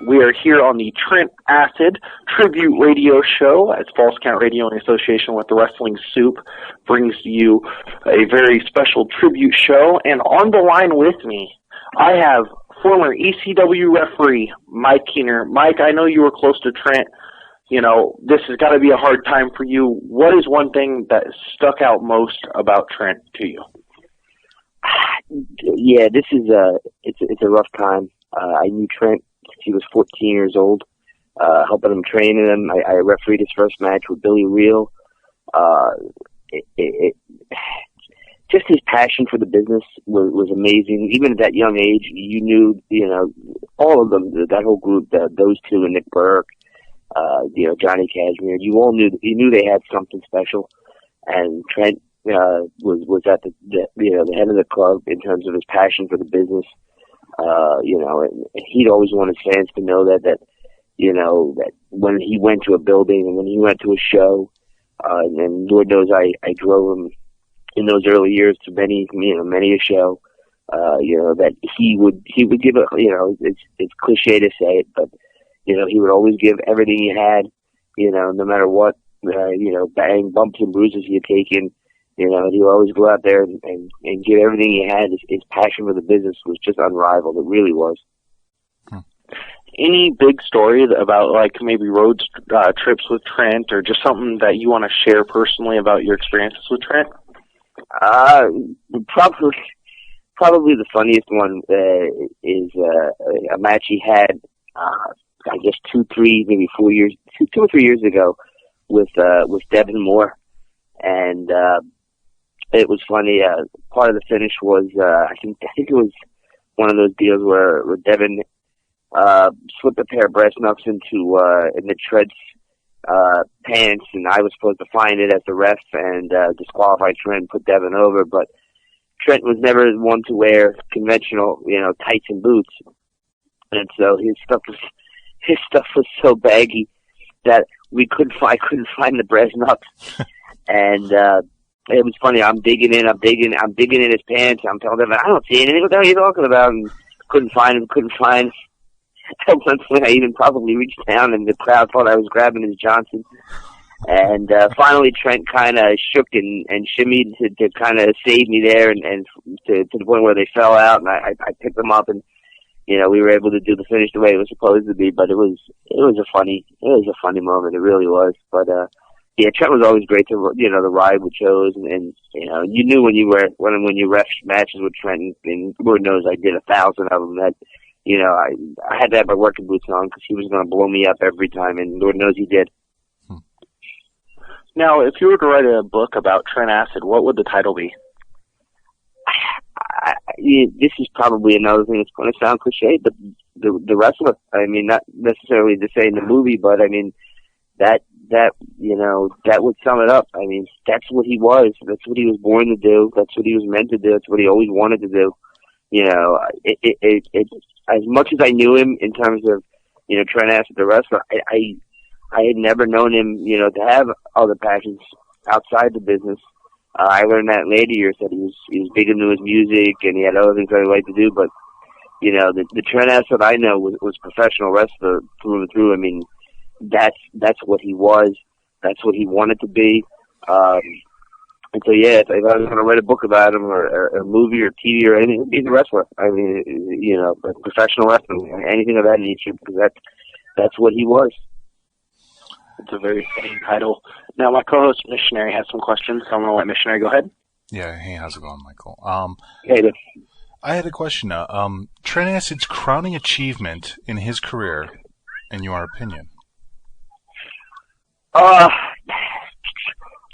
We are here on the Trent Acid Tribute Radio Show as False Count Radio in association with the Wrestling Soup brings you a very special tribute show. And on the line with me, I have former ECW referee Mike Keener. Mike, I know you were close to Trent. You know, this has got to be a hard time for you. What is one thing that stuck out most about Trent to you? Yeah, this is it's a rough time. I knew Trent since he was 14 years old, helping him, training him. I refereed his first match with Billy Real. Just his passion for the business was amazing. Even at that young age, you knew, you know, all of them, that whole group, those two and Nick Burke, you know, Johnny Cashmere, you knew they had something special. And Trent was at the head of the club in terms of his passion for the business. You know, and he'd always wanted fans to know that you know, that when he went to a building and when he went to a show, and Lord knows I drove him in those early years to many a show, you know, that he would give a, you know, it's cliche to say it, but, you know, he would always give everything he had, you know, no matter what, you know, bumps and bruises he had taken. You know, he would always go out there and give everything he had. His passion for the business was just unrivaled. It really was. Any big stories about, like, maybe road trips with Trent, or just something that you want to share personally about your experiences with Trent? Probably the funniest one is a match he had, I guess 2 or 3 years ago with Devin Moore, and it was funny. Part of the finish was I think it was one of those deals where Devin slipped a pair of breast knucks in the Trents pants, and I was supposed to find it as the ref and disqualify Trent and put Devin over. But Trent was never one to wear conventional, you know, tights and boots, and so his stuff was so baggy that I couldn't find the breast knucks, and it was funny. I'm digging in his pants. I'm telling Devin, I don't see anything. What the hell are you talking about? And couldn't find him. At one point, I even probably reached down, and the crowd thought I was grabbing his Johnson. And finally, Trent kind of shook and shimmied to kind of save me there, and to the point where they fell out, and I picked them up, and, you know, we were able to do the finish the way it was supposed to be. But it was a funny moment. It really was. But yeah, Trent was always great to, you know, the ride with shows, and you know, you knew when you ref matches with Trent, and Lord knows I did 1,000 of them, that, you know, I had to have my working boots on because he was going to blow me up every time, and Lord knows he did. Now, if you were to write a book about Trent Acid, what would the title be? This is probably another thing that's going to sound cliche, but the wrestler. I mean, not necessarily to say in the movie, but I mean that you know, that would sum it up. I mean, that's what he was. That's what he was born to do. That's what he was meant to do. That's what he always wanted to do. You know, it as much as I knew him in terms of, you know, Trent Acid the wrestler, I had never known him, you know, to have other passions outside the business. I learned that in later years, that he was big into his music and he had other things that he liked to do. But, you know, the Trent Acid I know was professional wrestler through and through. I mean, that's what he was. That's what he wanted to be. And so, yeah, if I was going to write a book about him, or a movie or TV or anything, it'd be the wrestler. I mean, you know, professional wrestling, anything of that nature, because that's what he was. It's a very fitting title. Now, my co-host Missionary has some questions, so I'm going to let Missionary go ahead. Yeah, hey, how's it going, Michael? Hey there. I had a question. Trent Acid's crowning achievement in his career, in your opinion?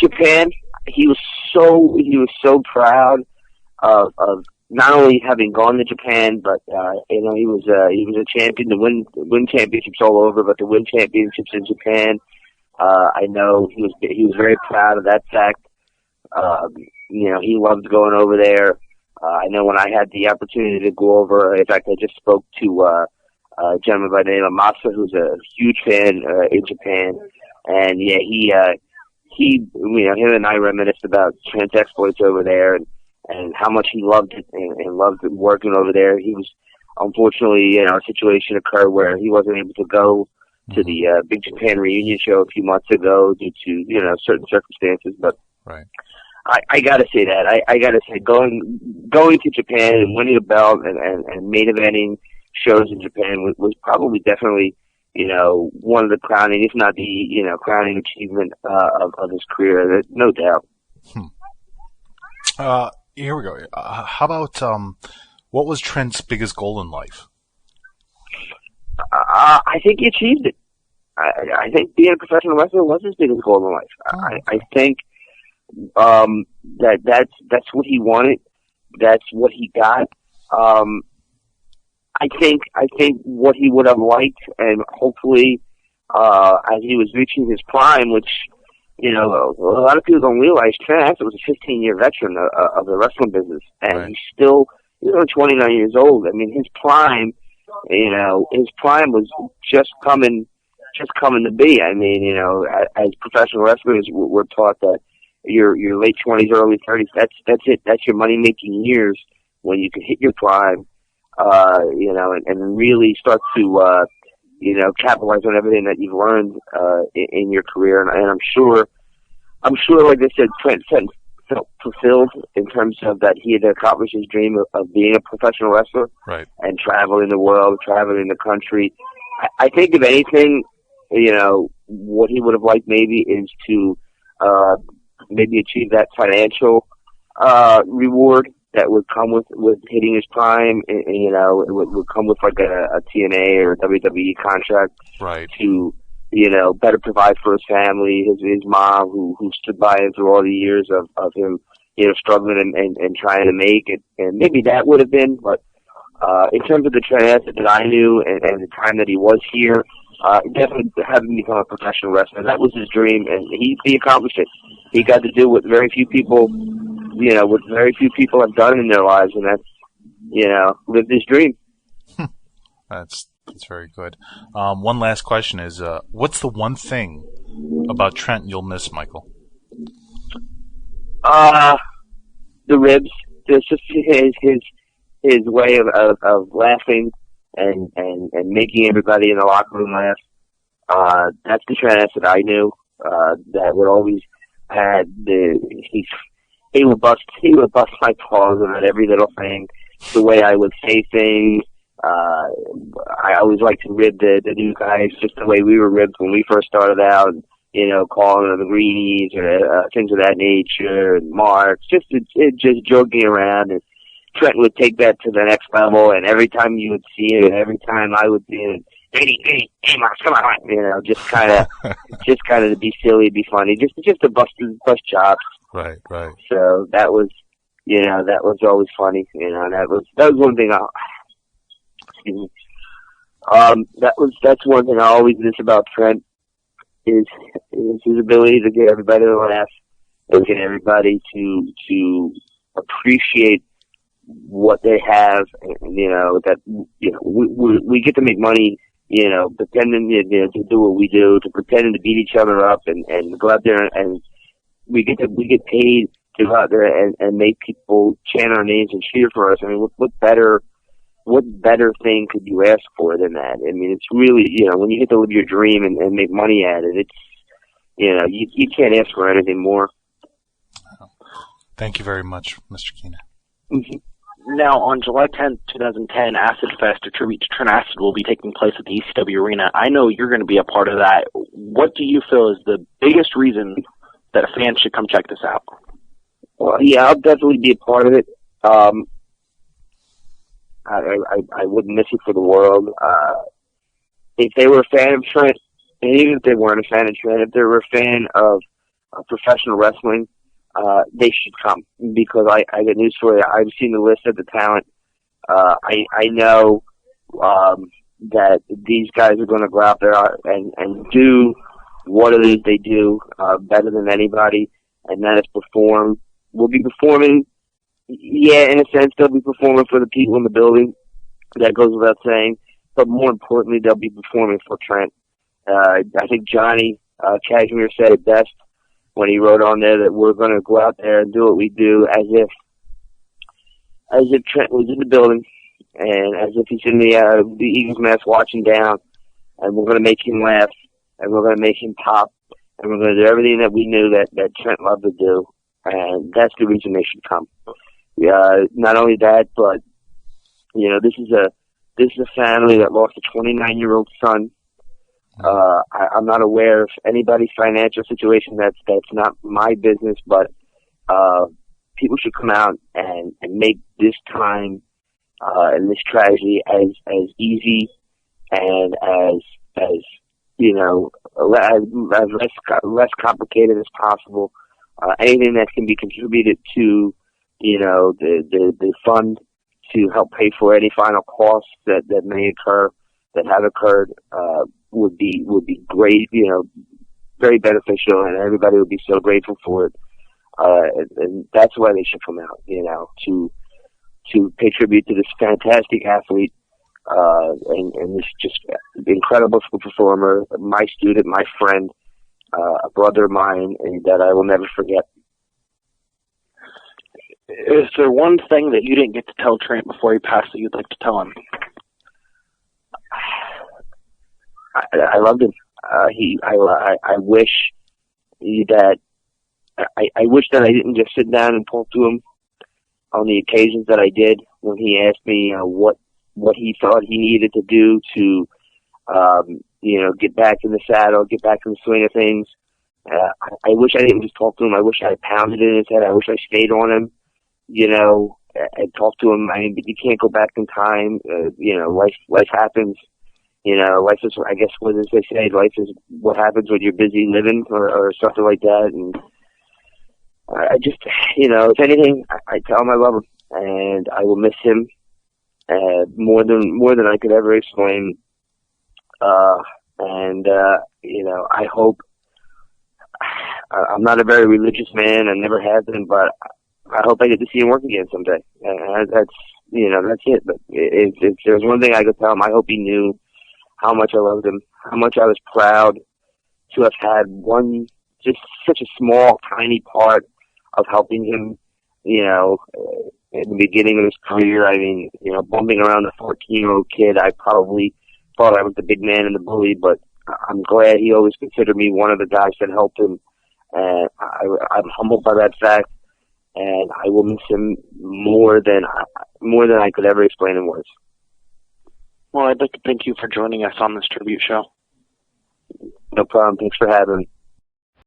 Japan. He was so proud of not only having gone to Japan, but you know, he was a champion to win championships all over, but to win championships in Japan. I know he was very proud of that fact. You know, he loved going over there. I know when I had the opportunity to go over, in fact, I just spoke to a gentleman by the name of Masa, who's a huge fan in Japan, and yeah, he you know, him and I reminisced about Trent's exploits over there, and how much he loved it and loved working over there. He was unfortunately, a situation occurred where he wasn't able to go to the Big Japan reunion show a few months ago due to certain circumstances. But right. I gotta say that I gotta say going to Japan and winning a belt and main eventing shows in Japan was probably definitely one of the crowning, if not the crowning achievement of his career. No doubt. Here we go. How about what was Trent's biggest goal in life? I think he achieved it. I think being a professional wrestler was his biggest goal in life. I think that's what he wanted. That's what he got. I think what he would have liked, and hopefully, as he was reaching his prime, which a lot of people don't realize, Trent Acid was a 15-year veteran of the wrestling business, and he's still 29 years old. I mean, his prime was just coming to be. I mean, as professional wrestlers, we're taught that your late 20s, early 30s, that's it. That's your money-making years when you can hit your prime, and really start to, capitalize on everything that you've learned in your career. And I'm sure, like I said, Trent felt fulfilled in terms of that he had accomplished his dream of being a professional wrestler, right, and traveling the world, traveling the country. I think if anything, what he would have liked maybe is to maybe achieve that financial reward that would come with hitting his prime. It would come with like a TNA or a WWE contract, right, to better provide for his family, his mom who stood by him through all the years of him struggling and trying to make it. And maybe that would have been, but in terms of the Trent Acid that I knew and the time that he was here, definitely having become a professional wrestler, that was his dream, and he accomplished it. He got to do what very few people have done in their lives, and that's lived his dream. That's very good. One last question is, what's the one thing about Trent you'll miss, Michael? The ribs. It's just his way of laughing and making everybody in the locker room laugh. That's the Trent Acid I knew. That would always had he would bust my balls about every little thing. The way I would say things. I always like to rib the new guys just the way we were ribbed when we first started out. Calling them the greenies or things of that nature, and marks, just joking around. And Trent would take that to the next level, and every time you would see it, and every time I would see it, hey, Marks, come on, just kind of to be silly, be funny, just to bust chops. Right. So that was always funny, that was one thing. Excuse me. That's one thing I always miss about Trent is his ability to get everybody to laugh and get everybody to appreciate what they have, and we get to make money, pretending to do what we do, to pretend to beat each other up, and go out there and we get paid to go out there and make people chant our names and cheer for us. I mean, what better thing could you ask for than that? I mean, it's really, when you get to live your dream and make money at it, it's, you can't ask for anything more. Thank you very much, Mr. Keena. Mm-hmm. Now, on July 10th, 2010, Acid Fest, a tribute to Trent Acid, will be taking place at the ECW Arena. I know you're going to be a part of that. What do you feel is the biggest reason that a fan should come check this out? Well, yeah, I'll definitely be a part of it. I wouldn't miss it for the world. If they were a fan of Trent, and even if they weren't a fan of Trent, if they were a fan of professional wrestling, they should come, because I got news for you. I've seen the list of the talent. I know that these guys are going to go out there and do what it is they do better than anybody, and that is perform. We'll be performing. Yeah, in a sense, they'll be performing for the people in the building. That goes without saying. But more importantly, they'll be performing for Trent. I think Johnny Cashmere said it best when he wrote on there that we're going to go out there and do what we do as if Trent was in the building, and as if he's in the Eagles mask watching down, and we're going to make him laugh, and we're going to make him pop, and we're going to do everything that we knew that Trent loved to do, and that's the reason they should come. Not only that, but this is a family that lost a 29-year-old son. I'm not aware of anybody's financial situation. That's not my business, but people should come out and make this time and this tragedy as easy and as less complicated as possible. Anything that can be contributed to the fund to help pay for any final costs that may occur, that have occurred, would be great, very beneficial, and everybody would be so grateful for it. And that's why they should come out, to pay tribute to this fantastic athlete, and this just incredible performer, my student, my friend, a brother of mine, and that I will never forget. Is there one thing that you didn't get to tell Trent before he passed that you'd like to tell him? I loved him. I wish that I didn't just sit down and talk to him on the occasions that I did when he asked me what he thought he needed to do to get back in the saddle, get back in the swing of things. I wish I didn't just talk to him. I wish I pounded it in his head. I wish I stayed on him, and talked to him. I mean, you can't go back in time. Life happens. Life is, I guess, what they say, life is what happens when you're busy living or something like that. And I just, if anything, I tell him I love him and I will miss him more than I could ever explain. I hope, I'm not a very religious man. I never have been, but I hope I get to see him work again someday. That's it. But if there's one thing I could tell him, I hope he knew how much I loved him, how much I was proud to have had just such a small, tiny part of helping him, in the beginning of his career. I mean, bumping around the 14-year-old kid, I probably thought I was the big man and the bully, but I'm glad he always considered me one of the guys that helped him. And I'm humbled by that fact, and I will miss him more than I could ever explain in words. Well, I'd like to thank you for joining us on this tribute show. No problem. Thanks for having me.